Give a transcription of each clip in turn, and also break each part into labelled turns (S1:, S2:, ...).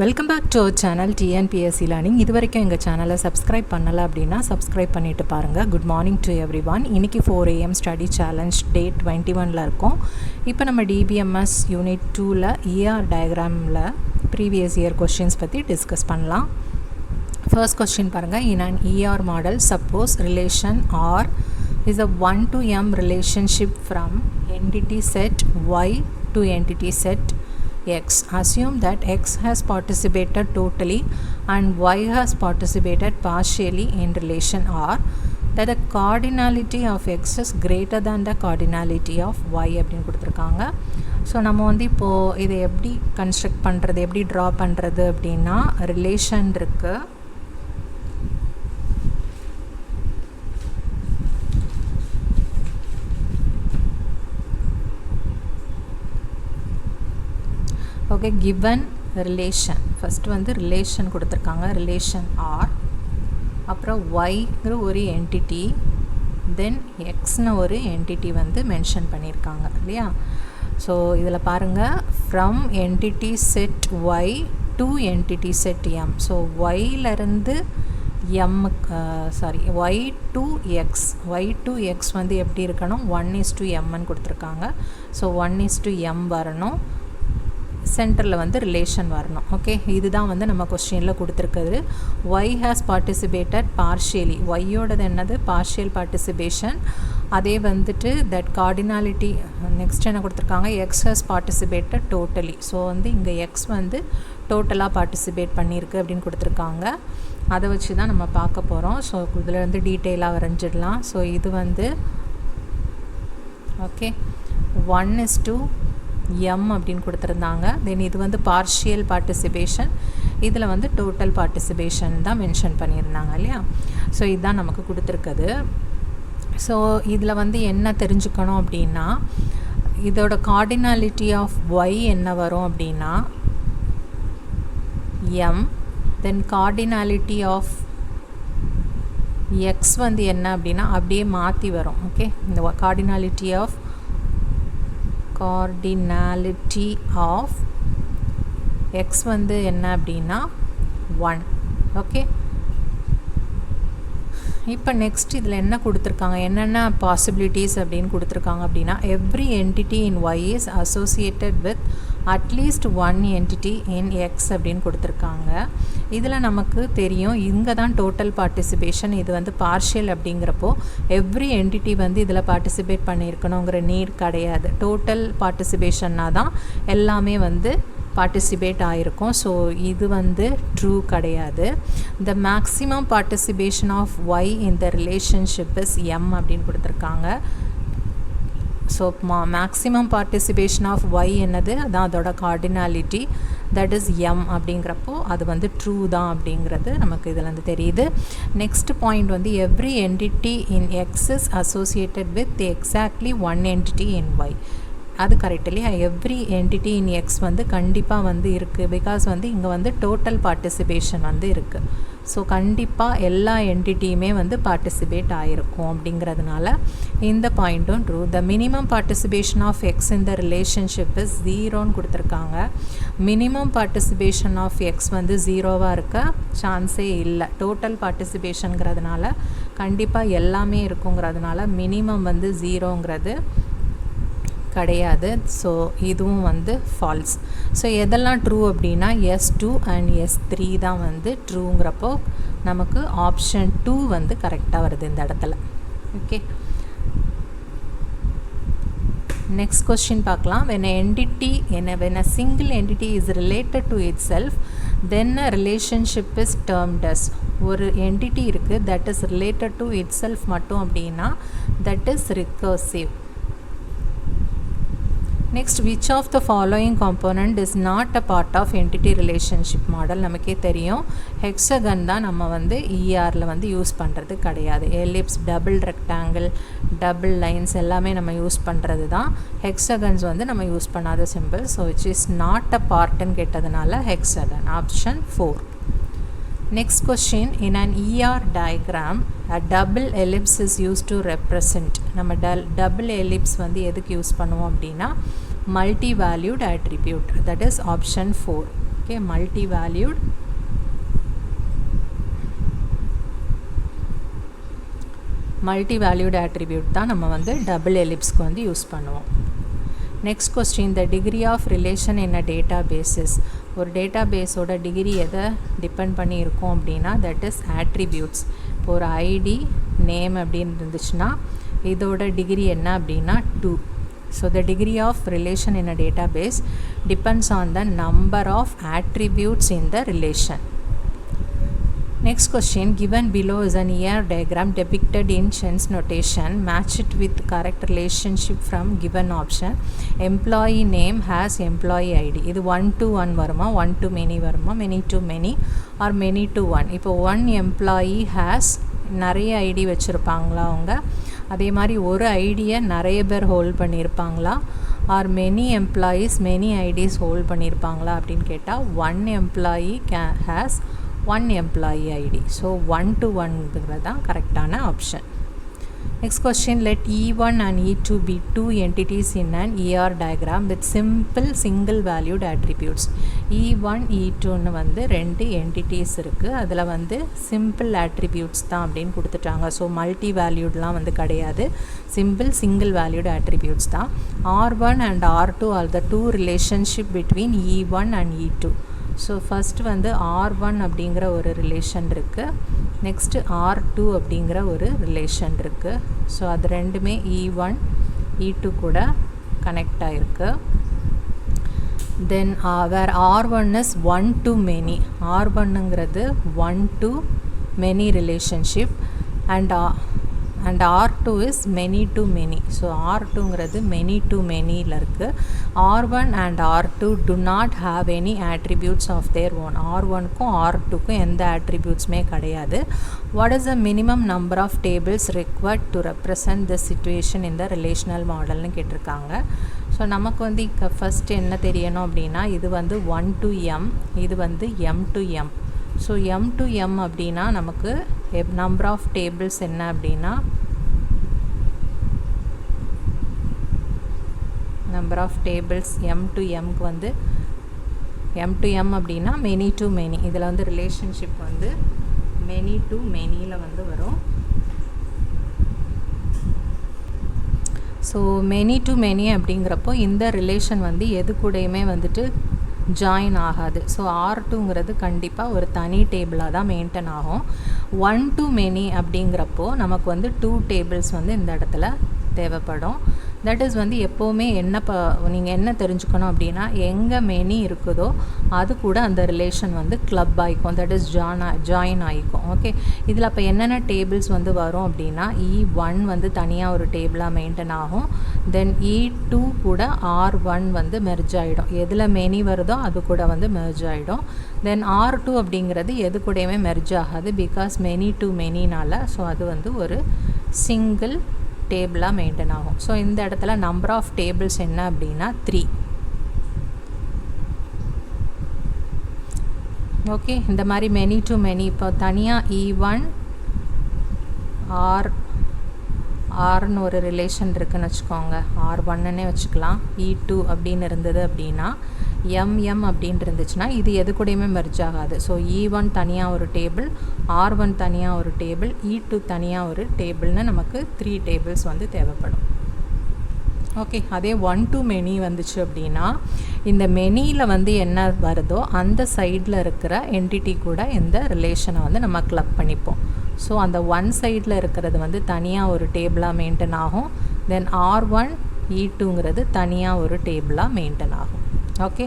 S1: Welcome back to our channel TNPSC learning. இது வரைக்கும் எங்கள் சேனலை சப்ஸ்கிரைப் பண்ணலை அப்படின்னா சப்ஸ்கிரைப் பண்ணிவிட்டு பாருங்கள். Good morning to every one. இன்றைக்கி 4 AM ஸ்டடி சேலஞ்ச் டே 21 இருக்கோம். இப்போ நம்ம DBMS UNIT2ல் ER டயக்ராமில் ப்ரீவியஸ் இயர் கொஷின்ஸ் பற்றி டிஸ்கஸ் பண்ணலாம். ஃபர்ஸ்ட் கொஸ்டின் பாருங்கள். In an ER model suppose relation R is a 1 to M relationship from entity set Y to entity set X. Assume that X has participated totally and Y has participated partially in relation R, that the cardinality of X is greater than the cardinality of Y அப்படின்னு கொடுத்துருக்காங்க. So நம்ம வந்து இப்போது இதை எப்படி construct பண்ணுறது, எப்படி draw பண்ணுறது அப்படின்னா, ரிலேஷன் இருக்குது. ஓகே, கிவன் ரிலேஷன் ஃபஸ்ட்டு வந்து ரிலேஷன் கொடுத்துருக்காங்க, ரிலேஷன் ஆர், அப்புறம் ஒய்ங்கிற ஒரு என்டிட்டி, தென் எக்ஸ்னு ஒரு என்டிட்டி வந்து மென்ஷன் பண்ணியிருக்காங்க இல்லையா. ஸோ இதில் பாருங்கள், from entity set Y to entity set M. So ஒய்லேருந்து ஒய் டு எக்ஸ் வந்து எப்படி இருக்கணும், 1:m கொடுத்துருக்காங்க. ஸோ 1:m வரணும், சென்டரில் வந்து ரிலேஷன் வரணும். ஓகே, இதுதான் வந்து நம்ம கொஸ்டினில் கொடுத்துருக்குது. ஒய் ஹேஸ் பார்ட்டிசிபேட்டட் பார்ஷியலி, ஒய்யோடது என்னது பார்ஷியல் பார்ட்டிசிபேஷன். அதே வந்துட்டு தட் கார்டினாலிட்டி நெக்ஸ்ட் என்ன கொடுத்துருக்காங்க, X has participated totally. So வந்து இங்கே எக்ஸ் வந்து டோட்டலாக பார்ட்டிசிபேட் பண்ணியிருக்கு அப்படின்னு கொடுத்துருக்காங்க. அதை வச்சு தான் நம்ம பார்க்க போகிறோம். ஸோ இதில் வந்து டீட்டெயிலாக வரைஞ்சிடலாம். ஸோ இது வந்து ஓகே 1:m அப்படின்னு கொடுத்துருந்தாங்க. தென் இது வந்து பார்ஷியல் பார்ட்டிசிபேஷன், இதில் வந்து டோட்டல் பார்ட்டிசிபேஷன் தான் மென்ஷன் பண்ணியிருந்தாங்க இல்லையா. ஸோ இதுதான் நமக்கு கொடுத்துருக்குது. ஸோ இதில் வந்து என்ன தெரிஞ்சுக்கணும் அப்படின்னா, இதோட கார்டினாலிட்டி ஆஃப் ஒய் என்ன வரும் அப்படின்னா m, then cardinality of x வந்து என்ன அப்படின்னா அப்படியே மாற்றி வரும். ஓகே, இந்த கார்டினாலிட்டி ஆஃப் x வந்து என்ன அப்படின்னா 1. ஓகே, இப்போ நெக்ஸ்ட் இதில் என்ன கொடுத்துருக்காங்க, என்னென்ன பாசிபிலிட்டிஸ் அப்படின்னு கொடுத்துருக்காங்க அப்படின்னா, every entity in y is associated with at least 1 entity in x அப்படின்னு கொடுத்துருக்காங்க. இதில் நமக்கு தெரியும், இங்கே தான் டோட்டல் பார்ட்டிசிபேஷன், இது வந்து பார்ஷியல் அப்படிங்கிறப்போ எவ்ரி என்டிட்டி வந்து இதில் பார்ட்டிசிபேட் பண்ணியிருக்கணுங்கிற நீட் கிடையாது. டோட்டல் பார்ட்டிசிபேஷன்னா தான் எல்லாமே வந்து பார்ட்டிசிபேட் ஆகிருக்கும். ஸோ இது வந்து ட்ரூ கிடையாது. The maximum participation of y in the relationship is m அப்படின்னு கொடுத்துருக்காங்க. So maximum participation of y என்னது, அதான் அதோட கார்டினாலிட்டி, தட் இஸ் எம் அப்படிங்கிறப்போ அது வந்து ட்ரூ தான் அப்படிங்கிறது நமக்கு இதில் வந்து தெரியுது. நெக்ஸ்ட் பாயிண்ட் வந்து every entity in x is associated with exactly 1 entity in y. அது கரெக்ட் இல்லையா. எவ்ரி என்டிட்டி இன் எக்ஸ் வந்து கண்டிப்பாக வந்து இருக்குது, பிகாஸ் வந்து இங்கே வந்து டோட்டல் பார்ட்டிசிபேஷன் வந்து இருக்குது. ஸோ கண்டிப்பாக எல்லா என்டிட்டியுமே வந்து பார்ட்டிசிபேட் ஆகிருக்கும் அப்படிங்கிறதுனால இந்த பாயிண்ட்டும் true. The minimum participation of X in the relationship is 0ன்னு கொடுத்துருக்காங்க. மினிமம் பார்ட்டிசிபேஷன் ஆஃப் எக்ஸ் வந்து 0வாக இருக்க சான்ஸே இல்லை. டோட்டல் பார்ட்டிசிபேஷனுங்கிறதுனால கண்டிப்பாக எல்லாமே இருக்குங்கிறதுனால மினிமம் வந்து 0ங்கிறது கிடையாது. ஸோ இதுவும் வந்து ஃபால்ஸ். ஸோ எதெல்லாம் ட்ரூ அப்படின்னா S2 அண்ட் S3 தான் வந்து ட்ரூங்கிறப்போ நமக்கு ஆப்ஷன் 2 வந்து கரெக்டாக வருது இந்த இடத்துல. ஓகே, நெக்ஸ்ட் கொஸ்டின் பார்க்கலாம். when a single entity is related to itself, then a relationship is termed as. ஒரு என்டிட்டி இருக்குது that is related to itself மட்டும் அப்படின்னா that is recursive. Next, which of the following component is not a part of entity relationship model? நமக்கே தெரியும், hexagon தான் நம்ம வந்து ERல வந்து யூஸ் பண்ணுறது கிடையாது. Ellipse, double rectangle, double lines எல்லாமே நம்ம யூஸ் பண்ணுறது தான். ஹெக்ஸகன்ஸ் வந்து நம்ம யூஸ் பண்ணாத symbol. So which is not a பார்ட்னு கேட்டதுனால hexagon, option 4. Next question, in an ER diagram a double ellipse is used to represent. நம்ம double ellipse வந்து எதுக்கு யூஸ் பண்ணுவோம் அப்படின்னா multi valued attribute, that is option 4. Okay, multivalued attribute தான் நம்ம வந்து டபுள் எலிப்ஸ்க்கு வந்து யூஸ் பண்ணுவோம். Next question, the degree of relation in a databases. ஒரு டேட்டாபேஸோட டிகிரி எதை டிபெண்ட் பண்ணி இருக்கும் அப்படின்னா that is attributes. இப்போ ஒரு ஐடி நேம் அப்படின்னு இருந்துச்சுன்னா இதோட டிகிரி என்ன அப்படின்னா 2. So the degree of relation in a database depends on the number of attributes in the relation. Next question, given below is an ER diagram depicted in Chen's notation. Match it with correct relationship from given option. Employee name has employee ID. இது 1 to 1 வருமா, 1 to many வருமா, many to many or many to 1. இப்போ 1 employee has நிறைய ID வச்சுருப்பாங்களா அவங்க, அதே மாதிரி ஒரு ஐடியை நிறைய பேர் ஹோல்ட் பண்ணியிருப்பாங்களா, are many employees many IDs hold பண்ணியிருப்பாங்களா அப்படின்னு கேட்டால் 1 employee has 1 employee ID. So 1 to 1 தான் கரெக்டான option. Next question, let E1 and E2 be two entities in an ER diagram with simple single valued attributes. E1 E2 வந்து ரெண்டு entities இருக்குது, அதில் வந்து simple attributes தான் அப்படின்னு கொடுத்துட்டாங்க. ஸோ மல்டி வேல்யூட்லாம் வந்து கிடையாது, simple single valued attributes தான். R1 and R2 are the two relationship between E1 and E2. So first வந்து R1 அப்படிங்கிற ஒரு ரிலேஷன் இருக்குது, நெக்ஸ்ட்டு R2 அப்படிங்கிற ஒரு ரிலேஷன் இருக்குது. ஸோ அது ரெண்டுமே E1 E2 கூட கனெக்ட் ஆகிருக்கு. Then where R1 is 1 to many. R1ங்கிறது 1 to many relationship and R2 is many to many. So R2ங்கிறது many to manyல இருக்குது. R1 and R2 do not have any attributes of their own. R1க்கும் R2க்கும் எந்த attributesமே கிடையாது. What is the minimum number of tables required to represent the situation in the relational modelனு கேட்டிருக்காங்க. So நமக்கு வந்து first என்ன தெரியணும் அப்படின்னா இது வந்து 1 to m, இது வந்து m to m. So m to m அப்படின்னா நமக்கு நம்பர் ஆஃப் டேபிள்ஸ் என்ன அப்படின்னா number of tables m to mக்கு வந்து m to m அப்படின்னா மெனி டு மெனி. இதில் வந்து ரிலேஷன்ஷிப் வந்து மெனி டு மெனியில் வந்து வரும். ஸோ மெனி டு மெனி அப்படிங்கிறப்போ இந்த ரிலேஷன் வந்து எது கூடயுமே வந்துட்டு ஜாயின் ஆகாது. ஸோ R2ங்கிறது கண்டிப்பாக ஒரு தனி டேபிளாக தான் மெயின்டைன் ஆகும். 1 to many அப்படிங்கிறப்போ நமக்கு வந்து 2 டேபிள்ஸ் வந்து இந்த இடத்துல தேவைப்படும். தட் இஸ் வந்து எப்போவுமே நீங்கள் என்ன தெரிஞ்சுக்கணும் அப்படின்னா எங்கே மெனி இருக்குதோ அது கூட அந்த ரிலேஷன் வந்து கிளப் ஆகிக்கும், தட் இஸ் ஜாயின் ஆகிக்கும். ஓகே, இதில் அப்போ என்னென்ன டேபிள்ஸ் வந்து வரும் அப்படின்னா E1 வந்து தனியாக ஒரு டேபிளாக மெயின்டைன் ஆகும். தென் E2 கூட R1 வந்து மெர்ஜ் ஆகிடும், எதில் மெனி வருதோ அது கூட வந்து மெர்ஜ் ஆகிடும். தென் R2 அப்படிங்கிறது எது கூடயுமே மெர்ஜ் ஆகாது, பிகாஸ் மெனி டு மெனினால. ஸோ அது வந்து ஒரு சிங்கிள் டேபிளாக மெயின்டைன் ஆகும். ஸோ இந்த இடத்துல நம்பர் ஆஃப் டேபிள்ஸ் என்ன அப்படின்னா 3. ஓகே, இந்த மாதிரி மெனி டு மெனி இப்போ தனியாக E1 Rன்னு ஒரு ரிலேஷன் இருக்குதுன்னு வச்சுக்கோங்க, R1ன்னே வச்சுக்கலாம். E2 அப்படின்னு இருந்தது அப்படின்னா MM அப்படின்னு இருந்துச்சுன்னா இது எது கூடயுமே மெர்ஜ் ஆகாது. ஸோ E1 தனியாக ஒரு டேபிள், R1 தனியாக ஒரு டேபிள், E2 தனியாக ஒரு டேபிள்னு நமக்கு 3 டேபிள்ஸ் வந்து தேவைப்படும். ஓகே, அதே 1 to many வந்துச்சு அப்படின்னா இந்த மெனியில் வந்து என்ன வருதோ அந்த சைடில் இருக்கிற என்டிட்டி கூட இந்த ரிலேஷனை வந்து நம்ம கிளப் பண்ணிப்போம். ஸோ அந்த ஒன் சைடில் இருக்கிறது வந்து தனியாக ஒரு டேபிளாக மெயின்டைன் ஆகும். தென் R1 E2ங்கிறது தனியாக ஒரு டேபிளாக மெயின்டைன் ஆகும். ஓகே,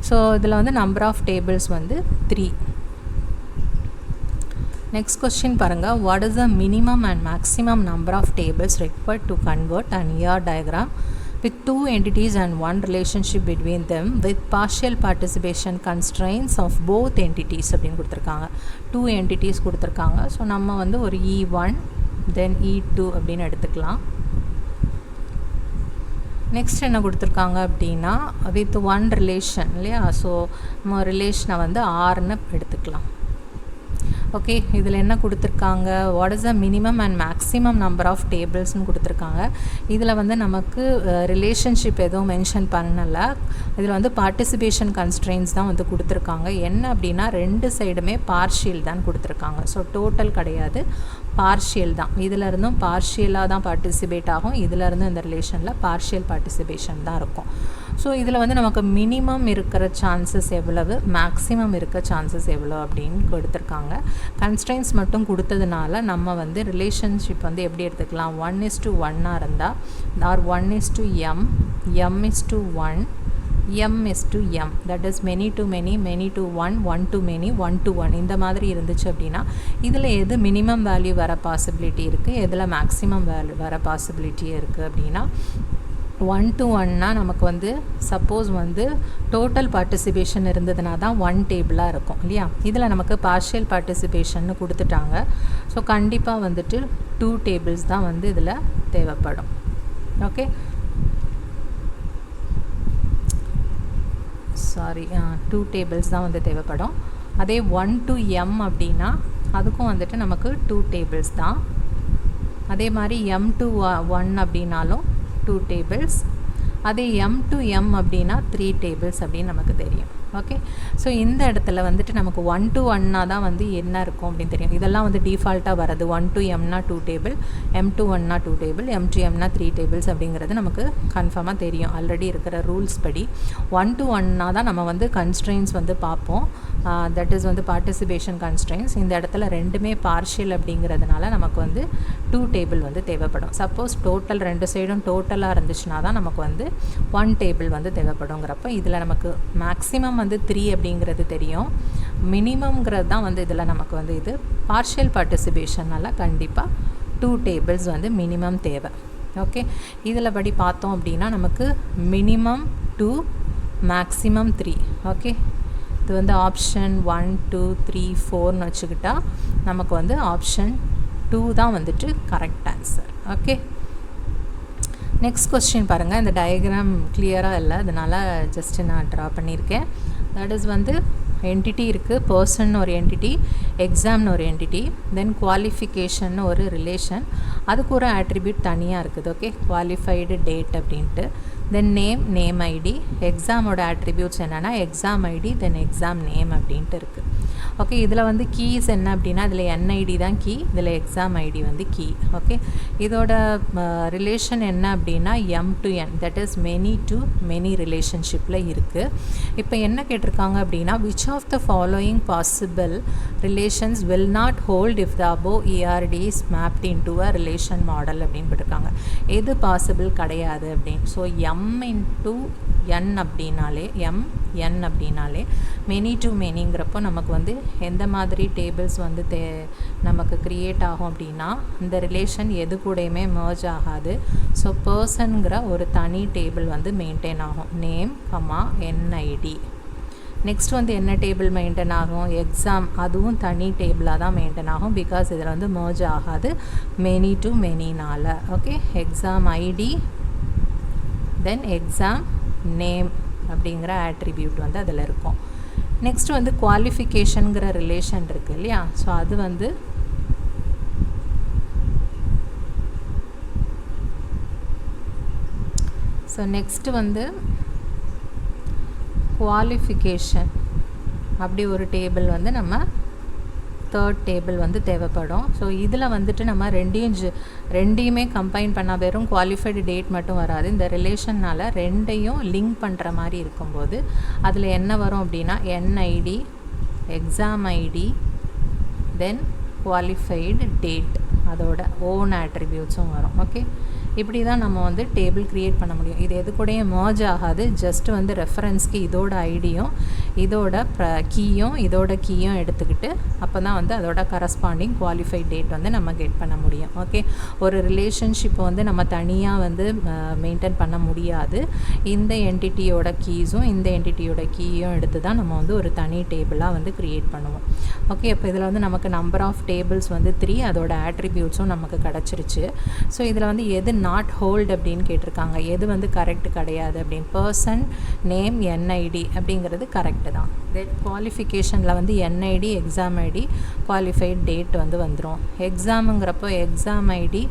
S1: ஸோ இதில் வந்து நம்பர் ஆஃப் டேபிள்ஸ் வந்து 3. நெக்ஸ்ட் கொஸ்டின் பாருங்கள், what is the minimum and maximum number of tables required to convert an ER diagram with 2 entities and 1 relationship between them with partial participation constraints of both entities அப்படின்னு கொடுத்துருக்காங்க. 2 entities கொடுத்துருக்காங்க. So நம்ம வந்து ஒரு E1 தென் E2 அப்படின்னு எடுத்துக்கலாம். Next என்ன கொடுத்துருக்காங்க அப்படின்னா வித் 1 ரிலேஷன் இல்லையா. ஸோ நம்ம ரிலேஷனை வந்து Rன்னு எடுத்துக்கலாம். ஓகே, இதில் என்ன கொடுத்துருக்காங்க, what is the minimum and maximum number of டேபிள்ஸ்னு கொடுத்துருக்காங்க. இதில் வந்து நமக்கு ரிலேஷன்ஷிப் எதுவும் மென்ஷன் பண்ணலை. இதில் வந்து பார்ட்டிசிபேஷன் கன்ஸ்ட்ரெயின்ஸ் தான் வந்து கொடுத்துருக்காங்க. என்ன அப்படின்னா 2 சைடுமே பார்ஷியல் தான் கொடுத்துருக்காங்க. ஸோ டோட்டல் கிடையாது, பார்ஷியல் தான். இதிலருந்தும் பார்ஷியலாக தான் பார்ட்டிசிபேட் ஆகும், இதிலருந்து இந்த ரிலேஷனில் பார்ஷியல் பார்ட்டிசிபேஷன் தான் இருக்கும். ஸோ இதில் வந்து நமக்கு மினிமம் இருக்கிற சான்சஸ் எவ்வளவு, மேக்ஸிமம் இருக்க சான்சஸ் எவ்வளோ அப்படின்னு கொடுத்துருக்காங்க. கன்ஸ்ட்ரெயின்ஸ் மட்டும் கொடுத்ததுனால நம்ம வந்து ரிலேஷன்ஷிப் வந்து எப்படி எடுத்துக்கலாம், 1:1 இருந்தால் R 1:m, m:1, m:m, that is many to many, many to one, one to many, one to one, இந்த மாதிரி இருந்துச்சு அப்படின்னா இதில் எது மினிமம் வேல்யூ வர பாசிபிலிட்டி இருக்குது, எதில் மேக்ஸிமம் வேல்யூ வர பாசிபிலிட்டி இருக்குது அப்படின்னா 1:1னா நமக்கு வந்து சப்போஸ் வந்து டோட்டல் பார்ட்டிசிபேஷன் இருந்ததுனா தான் 1 டேபிளாக இருக்கும் இல்லையா. இதில் நமக்கு பார்ஷியல் பார்ட்டிசிபேஷன்னு கொடுத்துட்டாங்க. ஸோ கண்டிப்பாக வந்துட்டு 2 டேபிள்ஸ் தான் வந்து இதில் தேவைப்படும். ஓகே, சாரி, 2 டேபிள்ஸ் தான் வந்து தேவைப்படும். அதே 1 to m அப்படின்னா அதுக்கும் வந்துட்டு நமக்கு 2 டேபிள்ஸ் தான். அதே மாதிரி m to 1 அப்படின்னாலும் 2 டேபிள்ஸ். அதே m to m அப்படின்னா 3 டேபிள்ஸ் அப்படின்னு நமக்கு தெரியும். ஓகே, ஸோ இந்த இடத்துல வந்துட்டு நமக்கு 1 to 1 தான் வந்து என்ன இருக்கும் அப்படின்னு தெரியும். இதெல்லாம் வந்து டிஃபால்ட்டாக வரது. 1 to mனா 2 table, m to 1னா 2 table, m to mனா 3 tables அப்படிங்கிறது நமக்கு கன்ஃபார்மாக தெரியும் ஆல்ரெடி இருக்கிற ரூல்ஸ் படி. 1 to 1 தான் நம்ம வந்து கன்ஸ்ட்ரெயின்ஸ் வந்து பார்ப்போம். தட் இஸ் வந்து பார்ட்டிசிபேஷன் கன்ஸ்ட்ரெயின்ஸ். இந்த இடத்துல ரெண்டுமே பார்ஷியல் அப்படிங்கிறதுனால நமக்கு வந்து 2 டேபிள் வந்து தேவைப்படும். சப்போஸ் டோட்டல் 2 சைடும் டோட்டலாக இருந்துச்சுன்னா தான் நமக்கு வந்து 1 டேபிள் வந்து தேவைப்படுங்கிறப்ப இதில் நமக்கு மேக்ஸிமம் வந்து 3 அப்படிங்கிறது தெரியும். மினிமம்ங்கிறது தான் வந்து இதில் நமக்கு வந்து இது பார்ஷியல் பார்ட்டிசிபேஷனால் கண்டிப்பாக 2 டேபிள்ஸ் வந்து மினிமம் தேவை. ஓகே, இதில் படி பார்த்தோம் அப்படின்னா நமக்கு மினிமம் 2, மேக்ஸிமம் 3. ஓகே, இது வந்து ஆப்ஷன் 1, 2, 3, 4ன்னு வச்சுக்கிட்டா நமக்கு வந்து ஆப்ஷன் 2 தான் வந்துட்டு correct answer. Okay, next question பாருங்கள். இந்த டயக்ராம் கிளியராக இல்லை, அதனால் ஜஸ்ட்டு நான் ட்ரா பண்ணியிருக்கேன். தட் இஸ் வந்து என்டிட்டி இருக்குது, பர்சன் ஒரு என்டிட்டி, எக்ஸாம்னு ஒரு என்டிட்டி, தென் குவாலிஃபிகேஷன் ஒரு ரிலேஷன், அதுக்கு ஒரு ஆட்ரிபியூட் தனியாக இருக்குது. ஓகே, குவாலிஃபைடு டேட் அப்படின்ட்டு. தென் நேம் ஐடி, எக்ஸாமோட ஆட்ரிபியூட்ஸ் என்னென்னா exam ID, then exam name அப்படின்ட்டு இருக்குது. ஓகே, இதில் வந்து கீஸ் என்ன அப்படின்னா இதில் என்ஐடி தான் கீ, இதில் எக்ஸாம் ஐடி வந்து கீ. ஓகே, இதோட ரிலேஷன் என்ன அப்படின்னா m to n, that is many to many ரிலேஷன்ஷிப்பில் இருக்குது. இப்போ என்ன கேட்டிருக்காங்க அப்படின்னா which of the following possible relations will not hold if the above ERD is mapped into a relation model அப்படின்னு போட்டிருக்காங்க. எது பாசிபிள் கிடையாது அப்படின்னு. ஸோ m into n அப்படின்னாலே n அப்படின்னாலே மெனி டு மெனிங்கிறப்போ நமக்கு வந்து எந்த மாதிரி டேபிள்ஸ் வந்து நமக்கு க்ரியேட் ஆகும் அப்படின்னா இந்த ரிலேஷன் எது கூடயுமே மர்ஜ் ஆகாது. ஸோ பர்சன்கிற ஒரு தனி டேபிள் வந்து மெயின்டைன் ஆகும், நேம் கமா என்ஐடி. நெக்ஸ்ட் வந்து என்ன டேபிள் மெயின்டைன் ஆகும், எக்ஸாம், அதுவும் தனி டேபிளாக தான் மெயின்டைன் ஆகும். பிகாஸ் இதில் வந்து மர்ஜ் ஆகாது மெனி டு மெனினால். Okay, exam ID then exam name அப்படிங்கிற ஆட்ரிபியூட் வந்து அதில் இருக்கும். நெக்ஸ்ட் வந்து குவாலிஃபிகேஷனுங்கிற ரிலேஷன் இருக்குது இல்லையா. ஸோ அது வந்து ஸோ நெக்ஸ்ட்டு வந்து குவாலிஃபிகேஷன் அப்படி ஒரு டேபிள் வந்து நம்ம தேர்ட் டேபிள் வந்து தேவைப்படும். ஸோ இதில் வந்துட்டு நம்ம ரெண்டையுமே கம்பைன் பண்ணால் வெறும் குவாலிஃபைடு டேட் மட்டும் வராது. இந்த ரிலேஷன்னால் ரெண்டையும் லிங்க் பண்ணுற மாதிரி இருக்கும்போது அதில் என்ன வரும் அப்படின்னா என்ஐடி, எக்ஸாம் ஐடி, தென் குவாலிஃபைடு டேட், அதோட ஓன் ஆட்ரிபியூட்ஸும் வரும். ஓகே, இப்படி தான் நம்ம வந்து டேபிள் க்ரியேட் பண்ண முடியும். இது எது கூடயும் மர்ஜ் ஆகாது. ஜஸ்ட் வந்து ரெஃபரன்ஸ்க்கு இதோட ஐடியும் இதோட இதோட கீயும் எடுத்துக்கிட்டு அப்போ தான் வந்து அதோட கரஸ்பாண்டிங் குவாலிஃபைட் டேட் வந்து நம்ம கெட் பண்ண முடியும். ஓகே, ஒரு ரிலேஷன்ஷிப்பை வந்து நம்ம தனியாக வந்து மெயின்டைன் பண்ண முடியாது. இந்த என்டிட்டியோட கீஸும் இந்த என்டிட்டியோட கீயும் எடுத்து தான் நம்ம வந்து ஒரு தனி டேபிளாக வந்து க்ரியேட் பண்ணுவோம். ஓகே, இப்போ இதில் வந்து நமக்கு நம்பர் ஆஃப் டேபிள்ஸ் வந்து 3, அதோட ஆட்ரிபியூட்ஸும் நமக்கு கிடச்சிருச்சு. ஸோ இதில் வந்து எது நாட் ஹோல்டு அப்படின்னு கேட்டிருக்காங்க, எது வந்து கரெக்ட் கிடையாது அப்படின்னு. பர்சன் நேம் என்ஐடி அப்படிங்கிறது கரெக்டு. தான். குவாலிஃபிகேஷனில் வந்து NID exam ID qualified date வந்து வந்துடும். எக்ஸாமுங்கிறப்போ exam ID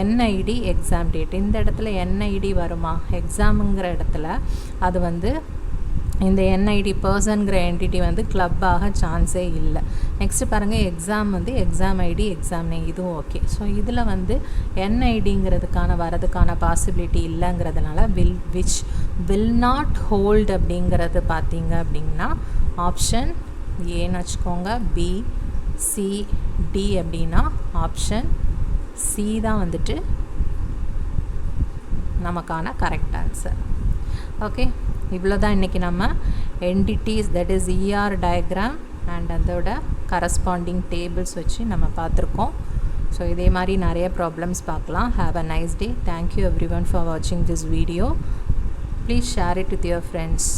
S1: NID exam date. இந்த இடத்துல என்ஐடி வருமா? எக்ஸாமுங்கிற இடத்துல அது வந்து இந்த என்ஐடி பர்சன்கிற என்டிட்டி வந்து கிளப் ஆக சான்ஸே இல்லை. நெக்ஸ்ட்டு பாருங்கள், எக்ஸாம் வந்து எக்ஸாம் ஐடி எக்ஸாம் நேம், இதுவும் ஓகே. ஸோ இதில் வந்து என்ஐடிங்கிறதுக்கான வரதுக்கான பாசிபிலிட்டி இல்லைங்கிறதுனால வில் நாட் ஹோல்டு அப்படிங்கிறது பார்த்தீங்க அப்படின்னா ஆப்ஷன் ஏன்னு வச்சுக்கோங்க. பி சி டி அப்படின்னா ஆப்ஷன் சி தான் வந்துட்டு நமக்கான கரெக்ட் ஆன்சர். ஓகே, இவ்வளோ தான் இன்றைக்கி நம்ம entities that is ER diagram and அதோட கரஸ்பாண்டிங் டேபிள்ஸ் வச்சு நம்ம பார்த்துருக்கோம். ஸோ இதே மாதிரி நிறைய ப்ராப்ளம்ஸ் பார்க்கலாம். Have a nice day. Thank you everyone for வாட்சிங் this video. Please share it with your friends.